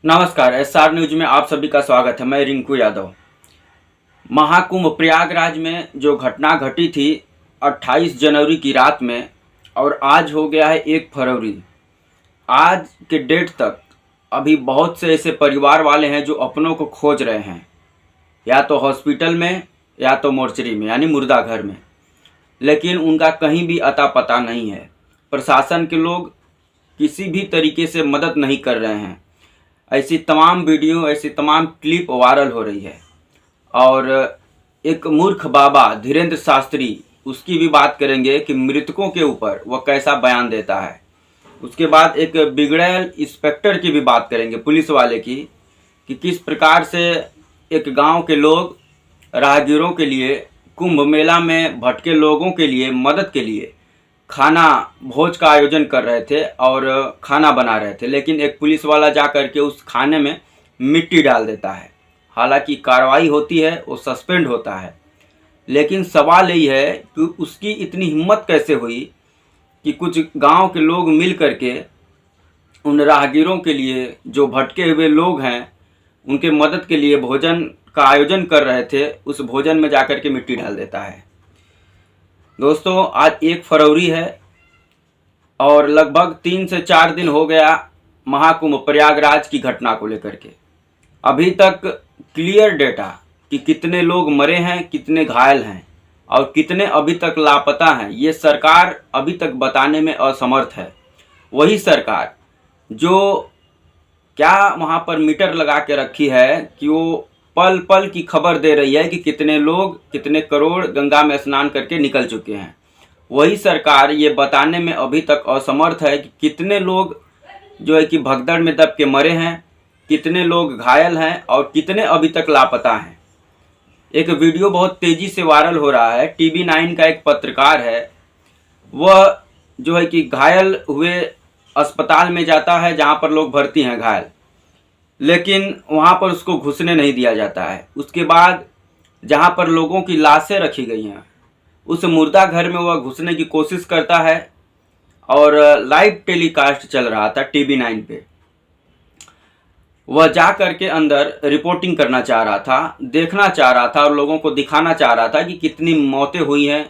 नमस्कार, SR news में आप सभी का स्वागत है। मैं रिंकू यादव। महाकुंभ प्रयागराज में जो घटना घटी थी 28 जनवरी की रात में और आज हो गया है 1 फरवरी। आज के डेट तक अभी बहुत से ऐसे परिवार वाले हैं जो अपनों को खोज रहे हैं, या तो हॉस्पिटल में या तो मोर्चरी में यानी मुर्दा घर में, लेकिन उनका कहीं भी अता पता नहीं है। प्रशासन के लोग किसी भी तरीके से मदद नहीं कर रहे हैं। ऐसी तमाम वीडियो, ऐसी तमाम क्लिप वायरल हो रही है। और एक मूर्ख बाबा धीरेन्द्र शास्त्री, उसकी भी बात करेंगे कि मृतकों के ऊपर वह कैसा बयान देता है। उसके बाद एक बिगड़ैल इंस्पेक्टर की भी बात करेंगे, पुलिस वाले की, कि किस प्रकार से एक गांव के लोग राहगीरों के लिए, कुंभ मेला में भटके लोगों के लिए मदद के लिए खाना भोज का आयोजन कर रहे थे और खाना बना रहे थे, लेकिन एक पुलिस वाला जा कर के उस खाने में मिट्टी डाल देता है। हालांकि कार्रवाई होती है, वो सस्पेंड होता है, लेकिन सवाल यही है कि उसकी इतनी हिम्मत कैसे हुई कि कुछ गांव के लोग मिल कर के उन राहगीरों के लिए, जो भटके हुए लोग हैं, उनके मदद के लिए भोजन का आयोजन कर रहे थे, उस भोजन में जा कर के मिट्टी डाल देता है। दोस्तों, आज 1 फरवरी है और लगभग 3 से 4 दिन हो गया महाकुंभ प्रयागराज की घटना को लेकर के। अभी तक क्लियर डेटा कि कितने लोग मरे हैं, कितने घायल हैं और कितने अभी तक लापता हैं, ये सरकार अभी तक बताने में असमर्थ है। वही सरकार जो क्या वहाँ पर मीटर लगा के रखी है कि वो पल पल की खबर दे रही है कि कितने लोग, कितने करोड़ गंगा में स्नान करके निकल चुके हैं। वही सरकार ये बताने में अभी तक असमर्थ है कि कितने लोग जो है कि भगदड़ में दब के मरे हैं, कितने लोग घायल हैं और कितने अभी तक लापता हैं। एक वीडियो बहुत तेज़ी से वायरल हो रहा है। टीवी 9 का एक पत्रकार है, वह जो है कि घायल हुए अस्पताल में जाता है जहाँ पर लोग भर्ती हैं घायल, लेकिन वहाँ पर उसको घुसने नहीं दिया जाता है। उसके बाद जहाँ पर लोगों की लाशें रखी गई हैं, उस मुर्दा घर में वह घुसने की कोशिश करता है और लाइव टेलीकास्ट चल रहा था टीवी 9 पे। वह जा कर के अंदर रिपोर्टिंग करना चाह रहा था, देखना चाह रहा था और लोगों को दिखाना चाह रहा था कि कितनी मौतें हुई हैं,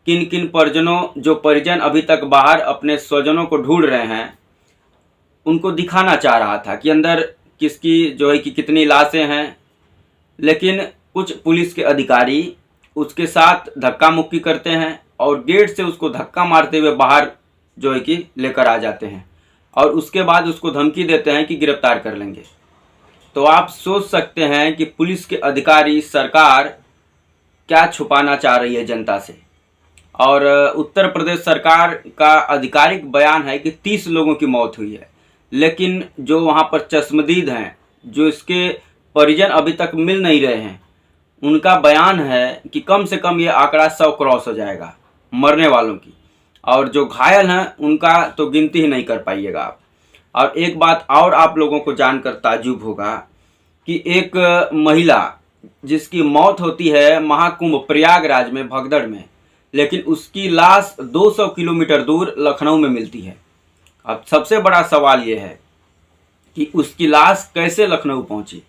किन किन परिजनों, जो परिजन अभी तक बाहर अपने स्वजनों को ढूंढ रहे हैं, उनको दिखाना चाह रहा था कि अंदर किसकी जो है कि कितनी लाशें हैं। लेकिन कुछ पुलिस के अधिकारी उसके साथ धक्का मुक्की करते हैं और गेट से उसको धक्का मारते हुए बाहर जो है कि लेकर आ जाते हैं और उसके बाद उसको धमकी देते हैं कि गिरफ्तार कर लेंगे। तो आप सोच सकते हैं कि पुलिस के अधिकारी, सरकार क्या छुपाना चाह रही है जनता से। और उत्तर प्रदेश सरकार का आधिकारिक बयान है कि 30 लोगों की मौत हुई है, लेकिन जो वहाँ पर चश्मदीद हैं, जो इसके परिजन अभी तक मिल नहीं रहे हैं, उनका बयान है कि कम से कम ये आंकड़ा 100 क्रॉस हो जाएगा मरने वालों की, और जो घायल हैं उनका तो गिनती ही नहीं कर पाइएगा आप। और एक बात और आप लोगों को जानकर ताज्जुब होगा कि एक महिला जिसकी मौत होती है महाकुंभ प्रयागराज में भगदड़ में, लेकिन उसकी लाश 200 किलोमीटर दूर लखनऊ में मिलती है। अब सबसे बड़ा सवाल ये है कि उसकी लाश कैसे लखनऊ पहुंची,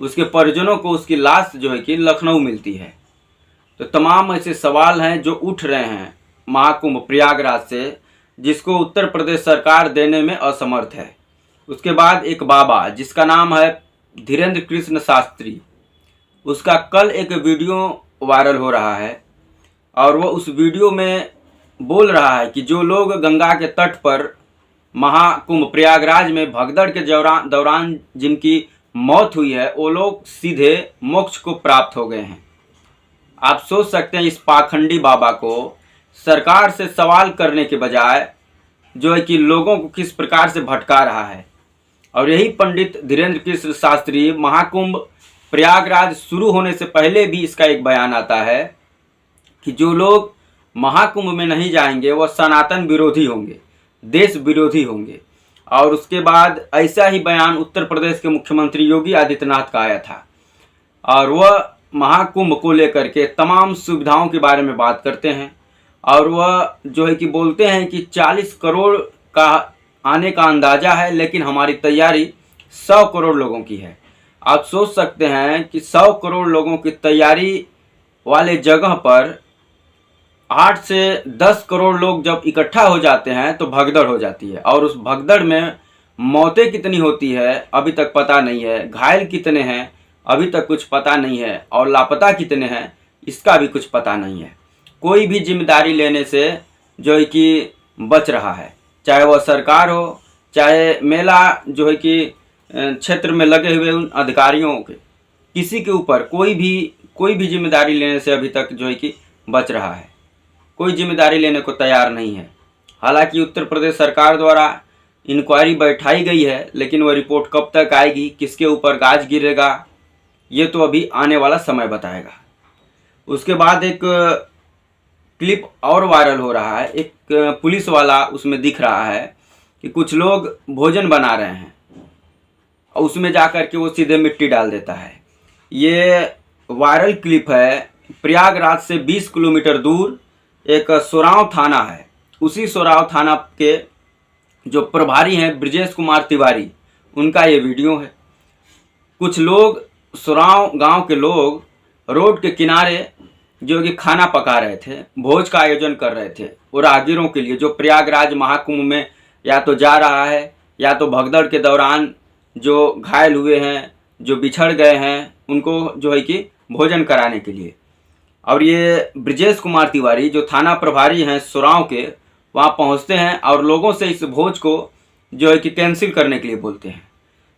उसके परिजनों को उसकी लाश जो है कि लखनऊ मिलती है। तो तमाम ऐसे सवाल हैं जो उठ रहे हैं महाकुंभ प्रयागराज से, जिसको उत्तर प्रदेश सरकार देने में असमर्थ है। उसके बाद एक बाबा जिसका नाम है धीरेन्द्र कृष्ण शास्त्री, उसका कल एक वीडियो वायरल हो रहा है और वह उस वीडियो में बोल रहा है कि जो लोग गंगा के तट पर महाकुंभ प्रयागराज में भगदड़ के दौरान जिनकी मौत हुई है, वो लोग सीधे मोक्ष को प्राप्त हो गए हैं। आप सोच सकते हैं इस पाखंडी बाबा को सरकार से सवाल करने के बजाय जो है कि लोगों को किस प्रकार से भटका रहा है। और यही पंडित धीरेन्द्र कृष्ण शास्त्री, महाकुंभ प्रयागराज शुरू होने से पहले भी इसका एक बयान आता है कि जो लोग महाकुंभ में नहीं जाएंगे वह सनातन विरोधी होंगे, देश विरोधी होंगे। और उसके बाद ऐसा ही बयान उत्तर प्रदेश के मुख्यमंत्री योगी आदित्यनाथ का आया था और वह महाकुंभ को लेकर के तमाम सुविधाओं के बारे में बात करते हैं और वह जो है कि बोलते हैं कि 40 करोड़ का आने का अंदाज़ा है, लेकिन हमारी तैयारी 100 करोड़ लोगों की है। आप सोच सकते हैं कि 100 करोड़ लोगों की तैयारी वाले जगह पर 8 से 10 करोड़ लोग जब इकट्ठा हो जाते हैं तो भगदड़ हो जाती है, और उस भगदड़ में मौतें कितनी होती है अभी तक पता नहीं है, घायल कितने हैं अभी तक कुछ पता नहीं है, और लापता कितने हैं इसका भी कुछ पता नहीं है। कोई भी जिम्मेदारी लेने से जो है कि बच रहा है, चाहे वह सरकार हो, चाहे मेला जो है कि क्षेत्र में लगे हुए उन अधिकारियों के, किसी के ऊपर कोई भी जिम्मेदारी लेने से अभी तक जो है कि बच रहा है, कोई जिम्मेदारी लेने को तैयार नहीं है। हालांकि उत्तर प्रदेश सरकार द्वारा इंक्वायरी बैठाई गई है, लेकिन वह रिपोर्ट कब तक आएगी, किसके ऊपर गाज गिरेगा, ये तो अभी आने वाला समय बताएगा। उसके बाद एक क्लिप और वायरल हो रहा है, एक पुलिस वाला उसमें दिख रहा है कि कुछ लोग भोजन बना रहे हैं और उसमें जा कर के वो सीधे मिट्टी डाल देता है। ये वायरल क्लिप है। प्रयागराज से 20 किलोमीटर दूर एक सोराव थाना है, उसी सोराव थाना के जो प्रभारी हैं ब्रजेश कुमार तिवारी, उनका ये वीडियो है। कुछ लोग, सोराव गांव के लोग रोड के किनारे जो कि खाना पका रहे थे, भोज का आयोजन कर रहे थे वो राहगीरों के लिए, जो प्रयागराज महाकुंभ में या तो जा रहा है या तो भगदड़ के दौरान जो घायल हुए हैं, जो बिछड़ गए हैं, उनको जो है कि भोजन कराने के लिए। और ये ब्रजेश कुमार तिवारी जो थाना प्रभारी हैं सोराव के, वहाँ पहुँचते हैं और लोगों से इस भोज को जो है कि कैंसिल करने के लिए बोलते हैं,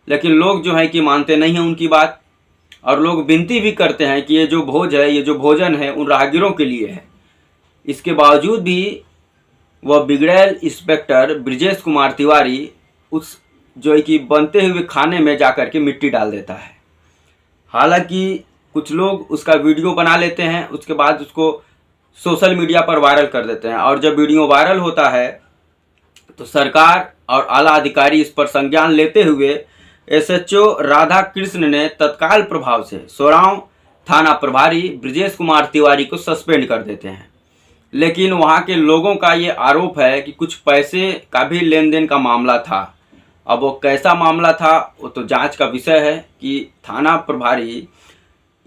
लेकिन लोग जो है कि मानते नहीं हैं उनकी बात, और लोग विनती भी करते हैं कि ये जो भोज है, ये जो भोजन है उन राहगीरों के लिए है। इसके बावजूद भी वह बिगड़ैल इंस्पेक्टर ब्रजेश कुमार तिवारी उस जो है कि बनते हुए खाने में जाकर के मिट्टी डाल देता है। हालांकि कुछ लोग उसका वीडियो बना लेते हैं, उसके बाद उसको सोशल मीडिया पर वायरल कर देते हैं, और जब वीडियो वायरल होता है तो सरकार और आला अधिकारी इस पर संज्ञान लेते हुए एसएचओ राधा कृष्ण ने तत्काल प्रभाव से सोराव थाना प्रभारी ब्रजेश कुमार तिवारी को सस्पेंड कर देते हैं। लेकिन वहां के लोगों का ये आरोप है कि कुछ पैसे का भी लेन देन का मामला था। अब वो कैसा मामला था वो तो जांच का विषय है कि थाना प्रभारी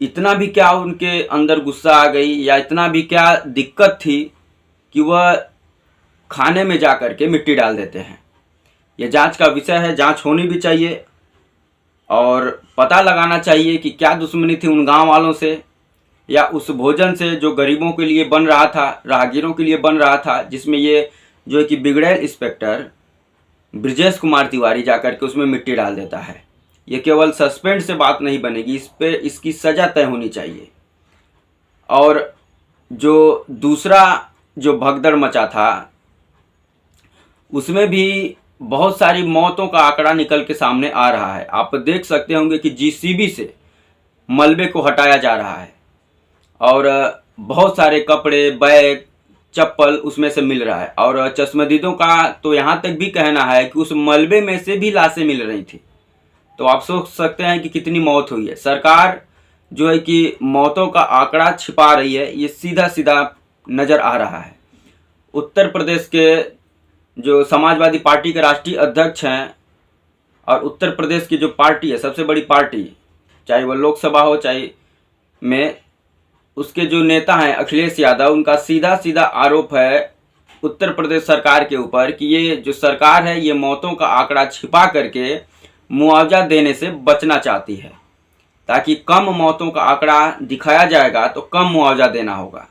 इतना भी क्या उनके अंदर गुस्सा आ गई या इतना भी क्या दिक्कत थी कि वह खाने में जा कर के मिट्टी डाल देते हैं। ये जांच का विषय है, जांच होनी भी चाहिए और पता लगाना चाहिए कि क्या दुश्मनी थी उन गांव वालों से या उस भोजन से जो गरीबों के लिए बन रहा था, राहगीरों के लिए बन रहा था, जिसमें ये जो है कि बिगड़ैल इंस्पेक्टर ब्रजेश कुमार तिवारी जाकर के उसमें मिट्टी डाल देता है। ये केवल सस्पेंड से बात नहीं बनेगी, इस पे इसकी सज़ा तय होनी चाहिए। और जो दूसरा जो भगदड़ मचा था उसमें भी बहुत सारी मौतों का आंकड़ा निकल के सामने आ रहा है। आप देख सकते होंगे कि जीसीबी से मलबे को हटाया जा रहा है और बहुत सारे कपड़े, बैग, चप्पल उसमें से मिल रहा है, और चश्मदीदों का तो यहाँ तक भी कहना है कि उस मलबे में से भी लाशें मिल रही थी। तो आप सोच सकते हैं कि कितनी मौत हुई है। सरकार जो है कि मौतों का आंकड़ा छिपा रही है, ये सीधा सीधा नज़र आ रहा है। उत्तर प्रदेश के जो समाजवादी पार्टी के राष्ट्रीय अध्यक्ष हैं और उत्तर प्रदेश की जो पार्टी है, सबसे बड़ी पार्टी, चाहे वह लोकसभा हो चाहे में, उसके जो नेता हैं अखिलेश यादव, उनका सीधा सीधा आरोप है उत्तर प्रदेश सरकार के ऊपर कि ये जो सरकार है ये मौतों का आंकड़ा छिपा करके मुआवजा देने से बचना चाहती है, ताकि कम मौतों का आंकड़ा दिखाया जाएगा तो कम मुआवजा देना होगा।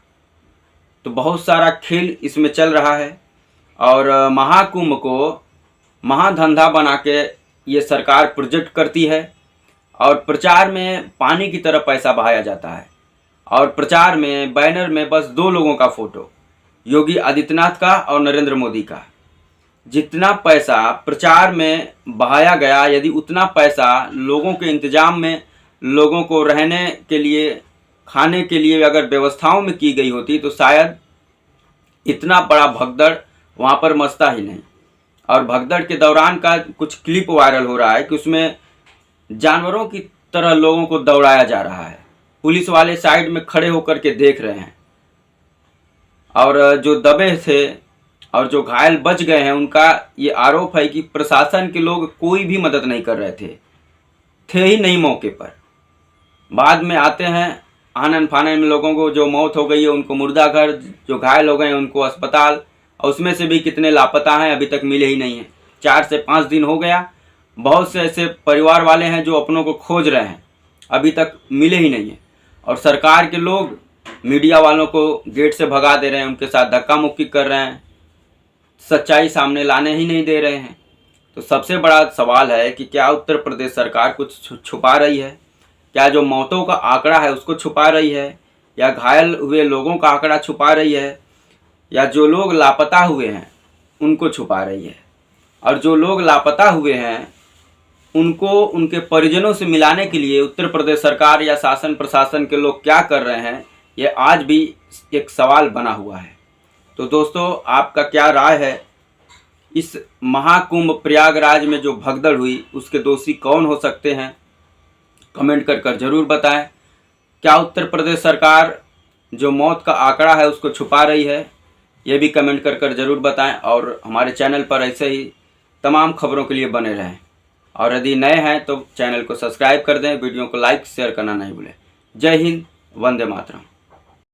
तो बहुत सारा खेल इसमें चल रहा है और महाकुंभ को महाधंधा बना के ये सरकार प्रोजेक्ट करती है और प्रचार में पानी की तरह पैसा बहाया जाता है, और प्रचार में बैनर में बस दो लोगों का फोटो, योगी आदित्यनाथ का और नरेंद्र मोदी का। जितना पैसा प्रचार में बहाया गया, यदि उतना पैसा लोगों के इंतजाम में, लोगों को रहने के लिए, खाने के लिए अगर व्यवस्थाओं में की गई होती तो शायद इतना बड़ा भगदड़ वहाँ पर मचता ही नहीं। और भगदड़ के दौरान का कुछ क्लिप वायरल हो रहा है कि उसमें जानवरों की तरह लोगों को दौड़ाया जा रहा है, पुलिस वाले साइड में खड़े होकर के देख रहे हैं, और जो दबे थे और जो घायल बच गए हैं उनका ये आरोप है कि प्रशासन के लोग कोई भी मदद नहीं कर रहे थे। थे ही नहीं मौके पर। बाद में आते हैं आनन फानन में, लोगों को जो मौत हो गई है उनको मुर्दा घर, जो घायल हो गए हैं उनको अस्पताल, और उसमें से भी कितने लापता हैं अभी तक मिले ही नहीं हैं। 4 से 5 दिन हो गया। बहुत से ऐसे परिवार वाले हैं जो अपनों को खोज रहे हैं, अभी तक मिले ही नहीं हैं। और सरकार के लोग मीडिया वालों को गेट से भगा दे रहे हैं, उनके साथ धक्का मुक्की कर रहे हैं, सच्चाई सामने लाने ही नहीं दे रहे हैं। तो सबसे बड़ा सवाल है कि क्या उत्तर प्रदेश सरकार कुछ छुपा रही है? क्या जो मौतों का आंकड़ा है उसको छुपा रही है, या घायल हुए लोगों का आंकड़ा छुपा रही है, या जो लोग लापता हुए हैं उनको छुपा रही है? और जो लोग लापता हुए हैं उनको उनके परिजनों से मिलाने के लिए उत्तर प्रदेश सरकार या शासन प्रशासन के लोग क्या कर रहे हैं, ये आज भी एक सवाल बना हुआ है। तो दोस्तों, आपका क्या राय है? इस महाकुंभ प्रयागराज में जो भगदड़ हुई उसके दोषी कौन हो सकते हैं? कमेंट कर जरूर बताएं। क्या उत्तर प्रदेश सरकार जो मौत का आंकड़ा है उसको छुपा रही है? ये भी कमेंट कर जरूर बताएं। और हमारे चैनल पर ऐसे ही तमाम खबरों के लिए बने रहें। और यदि नए हैं तो चैनल को सब्सक्राइब कर दें, वीडियो को लाइक शेयर करना नहीं भूलें। जय हिंद, वंदे मातरम।